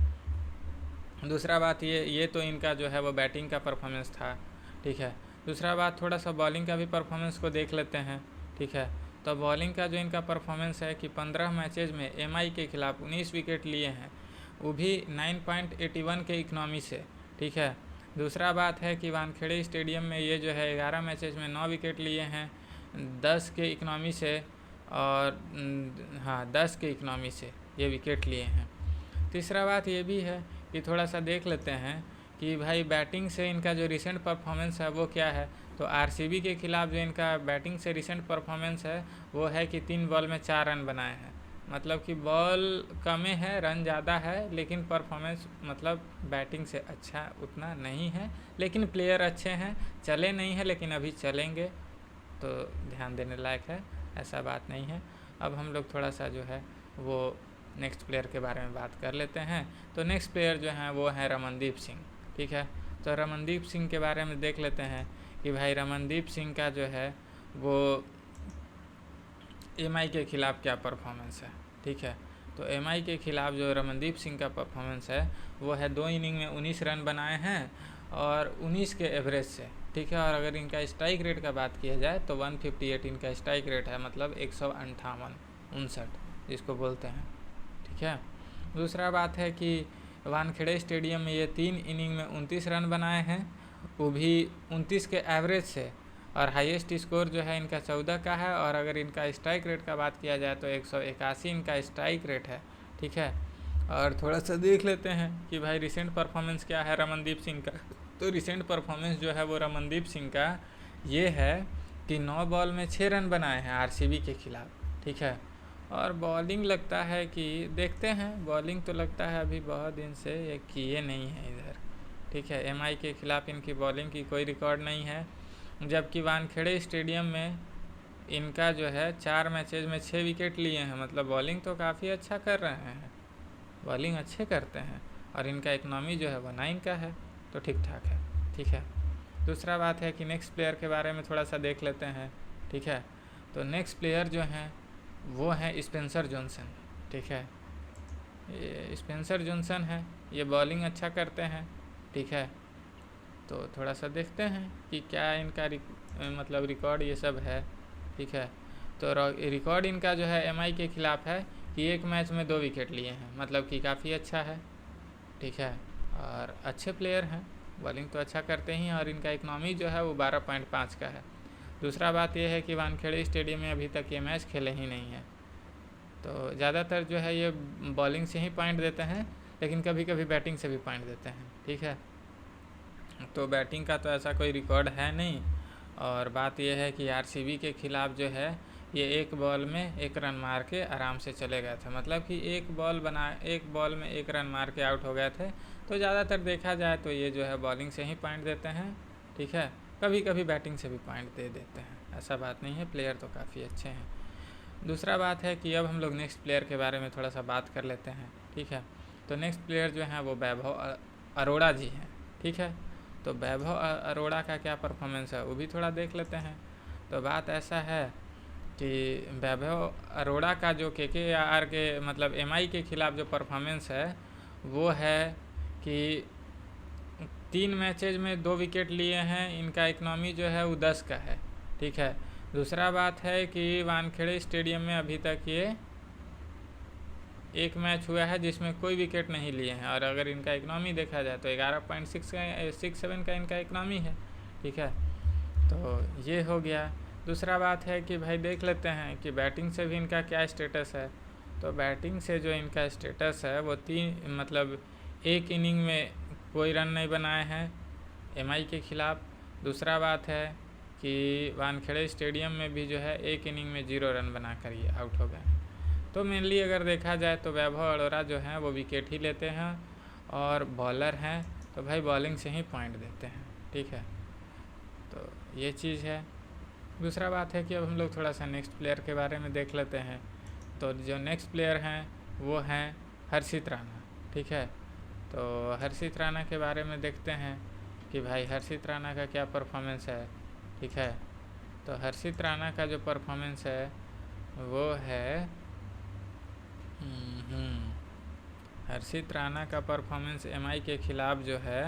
दूसरा बात ये तो इनका जो है वो बैटिंग का परफॉर्मेंस था, ठीक है। दूसरा बात थोड़ा सा बॉलिंग का भी परफॉर्मेंस को देख लेते हैं, ठीक है। तो बॉलिंग का जो इनका परफॉर्मेंस है कि 15 मैचेज में एमआई के खिलाफ 19 विकेट लिए हैं, वो भी 9.81 के इकनॉमी से, ठीक है। दूसरा बात है कि वानखेड़े स्टेडियम में ये जो है 11 मैचेज में 9 विकेट लिए हैं 10 के इकनॉमी से, और हाँ 10 के इकनॉमी से ये विकेट लिए हैं। तीसरा बात ये भी है कि थोड़ा सा देख लेते हैं कि भाई बैटिंग से इनका जो रिसेंट परफॉर्मेंस है वो क्या है। तो आरसीबी के खिलाफ जो इनका बैटिंग से रिसेंट परफॉर्मेंस है वो है कि 3 बॉल में 4 रन बनाए हैं, मतलब कि बॉल कम है रन ज़्यादा है, लेकिन परफॉर्मेंस मतलब बैटिंग से अच्छा उतना नहीं है, लेकिन प्लेयर अच्छे हैं, चले नहीं हैं लेकिन अभी चलेंगे, तो ध्यान देने लायक है, ऐसा बात नहीं है। अब हम लोग थोड़ा सा जो है वो नेक्स्ट प्लेयर के बारे में बात कर लेते हैं। तो नेक्स्ट प्लेयर जो हैं वो हैं रमनदीप सिंह, ठीक है। तो रमनदीप सिंह के बारे में देख लेते हैं कि भाई रमनदीप सिंह का जो है वो एमआई के ख़िलाफ़ क्या परफॉर्मेंस है, ठीक है। तो एमआई के ख़िलाफ़ जो रमनदीप सिंह का परफॉर्मेंस है वो है 2 इनिंग में 19 रन बनाए हैं और 19 के एवरेज से, ठीक है। और अगर इनका स्ट्राइक रेट का बात किया जाए तो 158 इनका स्ट्राइक रेट है, मतलब 158 जिसको बोलते हैं, ठीक है। दूसरा बात है कि वानखेड़े स्टेडियम में ये 3 इनिंग में 29 रन बनाए हैं, वो भी 29 के एवरेज से, और हाईएस्ट स्कोर जो है इनका 14 का है। और अगर इनका स्ट्राइक रेट का बात किया जाए तो 181 इनका स्ट्राइक रेट है, ठीक है। और थोड़ा सा देख लेते हैं कि भाई रिसेंट परफॉर्मेंस क्या है रमनदीप सिंह का। तो रिसेंट परफॉर्मेंस जो है वो रमनदीप सिंह का ये है कि 9 बॉल में 6 रन बनाए हैं आरसीबी के खिलाफ, ठीक है। और बॉलिंग लगता है कि देखते हैं, बॉलिंग तो लगता है अभी बहुत दिन से ये किए नहीं है इधर, ठीक है। एमआई के खिलाफ इनकी बॉलिंग की कोई रिकॉर्ड नहीं है, जबकि वानखेड़े स्टेडियम में इनका जो है 4 मैचेज में 6 विकेट लिए हैं, मतलब बॉलिंग तो काफ़ी अच्छा कर रहे हैं, बॉलिंग अच्छे करते हैं। और इनका इकनॉमी जो है वो 9 का है, तो ठीक ठाक है, ठीक है। दूसरा बात है कि नेक्स्ट प्लेयर के बारे में थोड़ा सा देख लेते हैं, ठीक है। तो नेक्स्ट प्लेयर जो हैं वो हैं स्पेंसर जॉनसन, ठीक है। ये स्पेंसर जॉनसन है, ये बॉलिंग अच्छा करते हैं, ठीक है। तो थोड़ा सा देखते हैं कि क्या इनका मतलब रिकॉर्ड ये सब है, ठीक है। तो रिकॉर्ड इनका जो है एमआई के खिलाफ है कि 1 मैच में 2 विकेट लिए हैं, मतलब कि काफ़ी अच्छा है, ठीक है। और अच्छे प्लेयर हैं, बॉलिंग तो अच्छा करते ही हैं, और इनका इकनॉमी जो है वो 12.5 का है। दूसरा बात यह है कि वानखेड़े स्टेडियम में अभी तक ये मैच खेले ही नहीं हैं, तो ज़्यादातर जो है ये बॉलिंग से ही पॉइंट देते हैं, लेकिन कभी कभी बैटिंग से भी पॉइंट देते हैं, ठीक है। तो बैटिंग का तो ऐसा कोई रिकॉर्ड है नहीं। और बात यह है कि आरसीबी के खिलाफ जो है ये 1 बॉल में 1 रन मार के आराम से चले गए थे, मतलब कि 1 बॉल में 1 रन मार के आउट हो गए थे। तो ज़्यादातर देखा जाए तो ये जो है बॉलिंग से ही पॉइंट देते हैं, ठीक है। कभी कभी बैटिंग से भी पॉइंट दे देते हैं, ऐसा बात नहीं है, प्लेयर तो काफ़ी अच्छे हैं। दूसरा बात है कि अब हम लोग नेक्स्ट प्लेयर के बारे में थोड़ा सा बात कर लेते हैं, ठीक है। तो नेक्स्ट प्लेयर जो हैं वो वैभव अरोड़ा जी हैं, ठीक है। तो वैभव अरोड़ा का क्या परफॉर्मेंस है वो भी थोड़ा देख लेते हैं। तो बात ऐसा है कि वैभव अरोड़ा का जो केकेआर के मतलब एमआई के खिलाफ जो परफॉर्मेंस है वो है कि 3 मैचेज में 2 विकेट लिए हैं, इनका इकनॉमी जो है वो 10 का है, ठीक है। दूसरा बात है कि वानखेड़े स्टेडियम में अभी तक ये एक मैच हुआ है जिसमें कोई विकेट नहीं लिए हैं, और अगर इनका इकनॉमी देखा जाए तो 11.67 का इनका इकनॉमी है, ठीक है। तो ये हो गया। दूसरा बात है कि भाई देख लेते हैं कि बैटिंग से भी इनका क्या स्टेटस है। तो बैटिंग से जो इनका स्टेटस है वो एक इनिंग में कोई रन नहीं बनाए हैं एमआई के ख़िलाफ़। दूसरा बात है कि वानखेड़े स्टेडियम में भी जो है एक इनिंग में 0 रन बनाकर ये आउट हो गए। तो मेनली अगर देखा जाए तो वैभव अरोड़ा जो हैं वो विकेट ही लेते हैं, और बॉलर हैं तो भाई बॉलिंग से ही पॉइंट देते हैं, ठीक है। तो ये चीज़ है। दूसरा बात है कि अब हम लोग थोड़ा सा नेक्स्ट प्लेयर के बारे में देख लेते हैं। तो जो नेक्स्ट प्लेयर हैं वो हैं हर्षित राणा, ठीक है। तो हर्षित राणा के बारे में देखते हैं कि भाई हर्षित राणा का क्या परफॉर्मेंस है, ठीक है। तो हर्षित राणा का जो परफॉर्मेंस है वो है हर्षित राणा का परफॉर्मेंस एमआई के ख़िलाफ़ जो है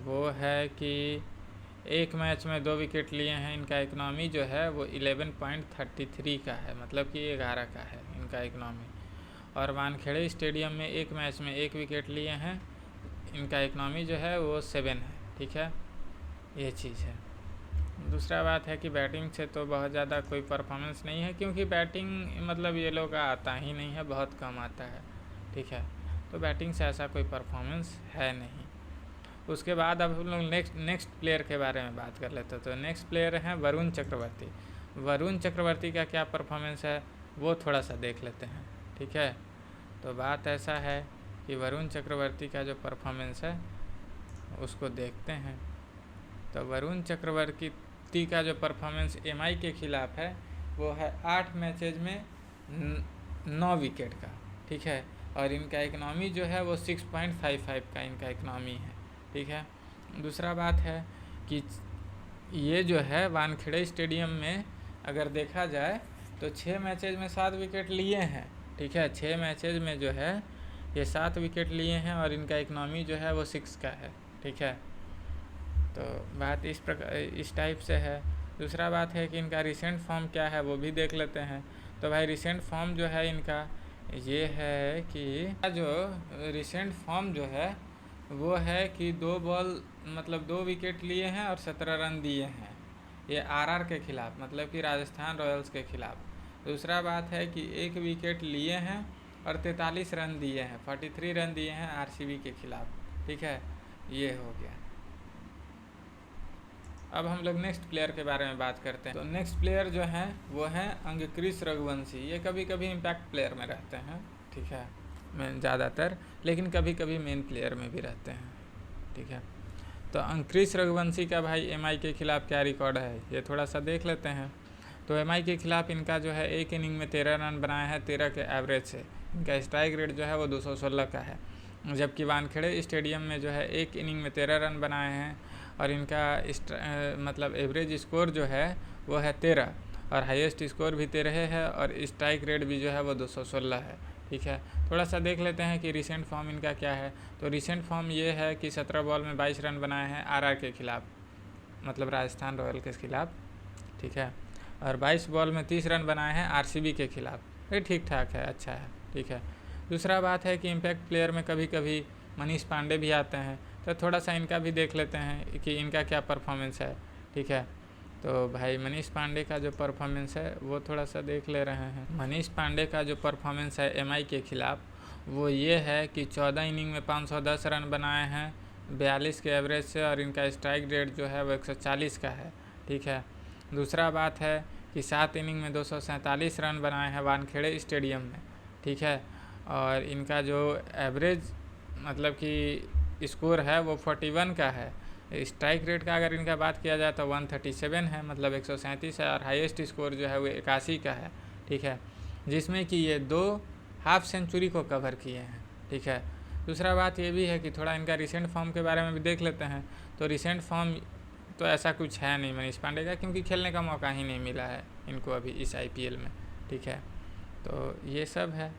वो है कि एक मैच में 2 विकेट लिए हैं, इनका इकनॉमी जो है वो 11.33 का है, मतलब कि 11 का है इनका इकनॉमी। और वानखेड़े स्टेडियम में एक मैच में 1 विकेट लिए हैं, इनका इकनॉमी जो है वो 7 है, ठीक है। ये चीज़ है। दूसरा बात है कि बैटिंग से तो बहुत ज़्यादा कोई परफॉर्मेंस नहीं है, क्योंकि बैटिंग मतलब ये लोग का आता ही नहीं है, बहुत कम आता है, ठीक है। तो बैटिंग से ऐसा कोई परफॉर्मेंस है नहीं। उसके बाद अब हम लोग नेक्स्ट प्लेयर के बारे में बात कर लेते हैं। तो नेक्स्ट प्लेयर हैं वरुण चक्रवर्ती। वरुण चक्रवर्ती का क्या परफॉर्मेंस है वो थोड़ा सा देख लेते हैं, ठीक है। तो बात ऐसा है कि वरुण चक्रवर्ती का जो परफॉर्मेंस है उसको देखते हैं। तो वरुण चक्रवर्ती का जो परफॉर्मेंस एमआई के ख़िलाफ़ है वो है 8 मैचेज में 9 विकेट का, ठीक है। और इनका इकनॉमी जो है वो 6.55 का इनका इकनॉमी है, ठीक है। दूसरा बात है कि ये जो है वानखेड़े स्टेडियम में अगर देखा जाए तो 6 मैचेज में 7 विकेट लिए हैं, ठीक है। 6 मैचेज में जो है ये 7 विकेट लिए हैं और इनका इकनॉमी जो है वो 6 का है, ठीक है। तो बात इस टाइप से है। दूसरा बात है कि इनका रिसेंट फॉर्म क्या है वो भी देख लेते हैं। तो भाई रिसेंट फॉर्म जो है इनका ये है कि जो रिसेंट फॉर्म जो है वो है कि 2 विकेट लिए हैं और 17 रन दिए हैं, ये आरआर के ख़िलाफ़, मतलब कि राजस्थान रॉयल्स के ख़िलाफ़। दूसरा बात है कि 1 विकेट लिए हैं और 43 रन दिए हैं, 43 रन दिए हैं आरसीबी के ख़िलाफ़, ठीक है। ये हो गया। अब हम लोग नेक्स्ट प्लेयर के बारे में बात करते हैं। तो नेक्स्ट प्लेयर जो हैं वो हैं अंक्रिस रघुवंशी। ये कभी कभी इम्पैक्ट प्लेयर में रहते हैं, ठीक है, मैं ज़्यादातर, लेकिन कभी कभी मेन प्लेयर में भी रहते हैं, ठीक है। तो अंक्रिस रघुवंशी का भाई एमआई के ख़िलाफ़ क्या रिकॉर्ड है ये थोड़ा सा देख लेते हैं। तो एमआई के ख़िलाफ़ इनका जो है एक इनिंग में 13 रन बनाया है 13 के एवरेज से। इनका स्ट्राइक रेट जो है वो 216 का है, जबकि वानखेड़े स्टेडियम में जो है एक इनिंग में 13 रन बनाए हैं और इनका मतलब एवरेज स्कोर जो है वो है 13 और हाईएस्ट स्कोर भी 13 है और स्ट्राइक रेट भी जो है वो 216 है, ठीक है। थोड़ा सा देख लेते हैं कि रिसेंट फॉर्म इनका क्या है। तो रिसेंट फॉर्म ये है कि 17 बॉल में 22 रन बनाए हैं आरआर के ख़िलाफ़, मतलब राजस्थान रॉयल के ख़िलाफ़, ठीक है। और 22 बॉल में 30 रन बनाए हैं आरसीबी के ख़िलाफ़। ये ठीक ठाक है, अच्छा है, ठीक है। दूसरा बात है कि इम्पैक्ट प्लेयर में कभी कभी मनीष पांडे भी आते हैं, तो थोड़ा सा इनका भी देख लेते हैं कि इनका क्या परफॉर्मेंस है, ठीक है। तो भाई मनीष पांडे का जो परफॉर्मेंस है वो थोड़ा सा देख ले रहे हैं। मनीष पांडे का जो परफॉर्मेंस है एमआई के ख़िलाफ़ वो ये है कि 14 इनिंग में 510 रन बनाए हैं 42 के एवरेज से और इनका स्ट्राइक रेट जो है वो 140 का है, ठीक है। दूसरा बात है कि 7 इनिंग में 247 रन बनाए हैं वानखेड़े स्टेडियम में, ठीक है। और इनका जो एवरेज मतलब कि स्कोर है वो 41 का है। स्ट्राइक रेट का अगर इनका बात किया जाए तो 137 है, मतलब 137 है और हाईएस्ट स्कोर जो है वो 81 का है, ठीक है। जिसमें कि ये 2 हाफ सेंचुरी को कवर किए हैं, ठीक है। दूसरा बात ये भी है कि थोड़ा इनका रिसेंट फॉर्म के बारे में भी देख लेते हैं। तो रिसेंट फॉर्म तो ऐसा कुछ है नहीं मनीष पांडे का, क्योंकि खेलने का मौका ही नहीं मिला है इनको अभी इस आईपीएल में, ठीक है। तो ये सब है।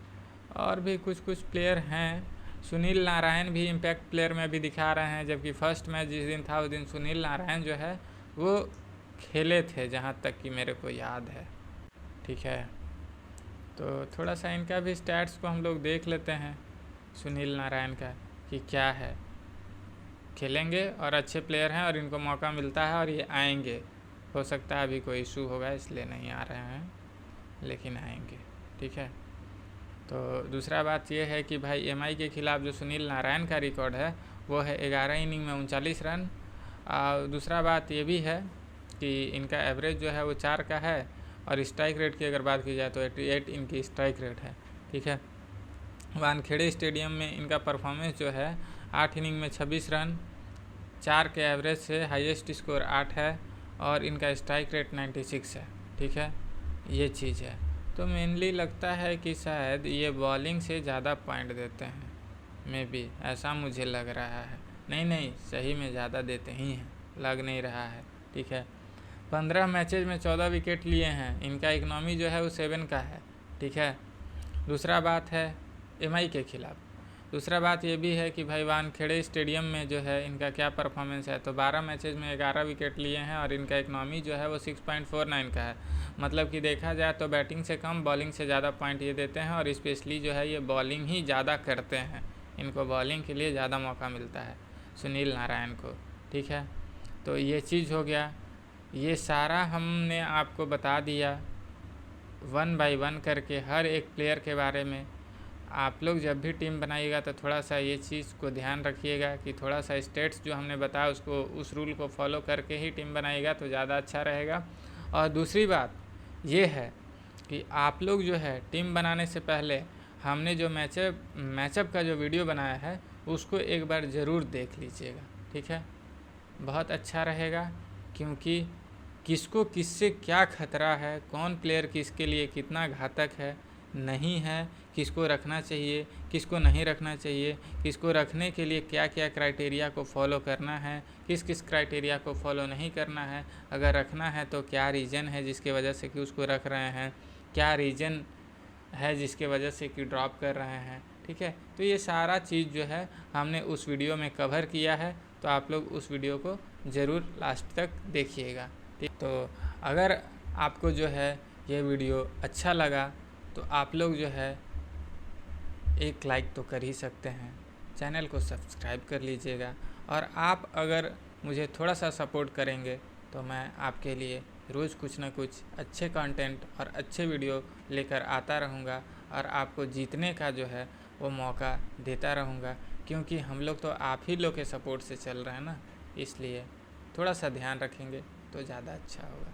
और भी कुछ प्लेयर हैं, सुनील नारायण भी इम्पैक्ट प्लेयर में भी दिखा रहे हैं, जबकि फर्स्ट मैच जिस दिन था उस दिन सुनील नारायण जो है वो खेले थे, जहाँ तक कि मेरे को याद है। ठीक है, तो थोड़ा सा इनका भी स्टैट्स को हम लोग देख लेते हैं सुनील नारायण का कि क्या है। खेलेंगे और अच्छे प्लेयर हैं और इनको मौका मिलता है और ये आएंगे। हो सकता है अभी कोई इशू होगा इसलिए नहीं आ रहे हैं, लेकिन आएंगे। ठीक है, तो दूसरा बात ये है कि भाई एमआई के खिलाफ जो सुनील नारायण का रिकॉर्ड है वो है 11 इनिंग में 39 रन। दूसरा बात ये भी है कि इनका एवरेज जो है वो 4 का है और स्ट्राइक रेट की अगर बात की जाए तो 88 इनकी स्ट्राइक रेट है। ठीक है, वानखेड़े स्टेडियम में इनका परफॉर्मेंस जो है 8 इनिंग में 26 रन, 4 के एवरेज से हाईएस्ट स्कोर 8 है और इनका स्ट्राइक रेट 96 है। ठीक है, ये चीज़ है। तो मेनली लगता है कि शायद ये बॉलिंग से ज़्यादा पॉइंट देते हैं, मे बी ऐसा मुझे लग रहा है। नहीं, सही में ज़्यादा देते ही हैं, लग नहीं रहा है। ठीक है, 15 मैचेज में 14 विकेट लिए हैं। इनका इकनॉमी जो है वो 7 का है। ठीक है, दूसरा बात है एमआई के खिलाफ। दूसरा बात ये भी है कि भाई वानखेड़े स्टेडियम में जो है इनका क्या परफॉर्मेंस है, तो 12 मैचेज में 11 विकेट लिए हैं और इनका इकनॉमी जो है वो 6.49 का है। मतलब कि देखा जाए तो बैटिंग से कम बॉलिंग से ज़्यादा पॉइंट ये देते हैं और स्पेशली जो है ये बॉलिंग ही ज़्यादा करते हैं, इनको बॉलिंग के लिए ज़्यादा मौका मिलता है सुनील नारायण को। ठीक है, तो ये चीज़ हो गया। ये सारा हमने आपको बता दिया 1 बाय 1 करके हर एक प्लेयर के बारे में। आप लोग जब भी टीम बनाइएगा तो थोड़ा सा ये चीज़ को ध्यान रखिएगा कि थोड़ा सा स्टेट्स जो हमने बताया उसको, उस रूल को फॉलो करके ही टीम बनाइएगा तो ज़्यादा अच्छा रहेगा। और दूसरी बात ये है कि आप लोग जो है टीम बनाने से पहले हमने जो मैचअप का जो वीडियो बनाया है उसको एक बार ज़रूर देख लीजिएगा। ठीक है, बहुत अच्छा रहेगा, क्योंकि किसको किससे क्या खतरा है, कौन प्लेयर किसके लिए कितना घातक है नहीं है, किसको रखना चाहिए किसको नहीं रखना चाहिए, किसको रखने के लिए क्या क्या क्राइटेरिया को फॉलो करना है, किस किस क्राइटेरिया को फॉलो नहीं करना है, अगर रखना है तो क्या रीज़न है जिसके वजह से कि उसको रख रहे हैं, क्या रीज़न है जिसके वजह से कि ड्रॉप कर रहे हैं। ठीक है, तो ये सारा चीज़ जो है हमने उस वीडियो में कवर किया है, तो आप लोग उस वीडियो को ज़रूर लास्ट तक देखिएगा। ठीक, तो अगर आपको जो है ये वीडियो अच्छा लगा तो आप लोग जो है एक लाइक तो कर ही सकते हैं, चैनल को सब्सक्राइब कर लीजिएगा। और आप अगर मुझे थोड़ा सा सपोर्ट करेंगे तो मैं आपके लिए रोज़ कुछ ना कुछ अच्छे कंटेंट और अच्छे वीडियो लेकर आता रहूँगा और आपको जीतने का जो है वो मौका देता रहूँगा, क्योंकि हम लोग तो आप ही लोग के सपोर्ट से चल रहे हैं ना, इसलिए थोड़ा सा ध्यान रखेंगे तो ज़्यादा अच्छा होगा।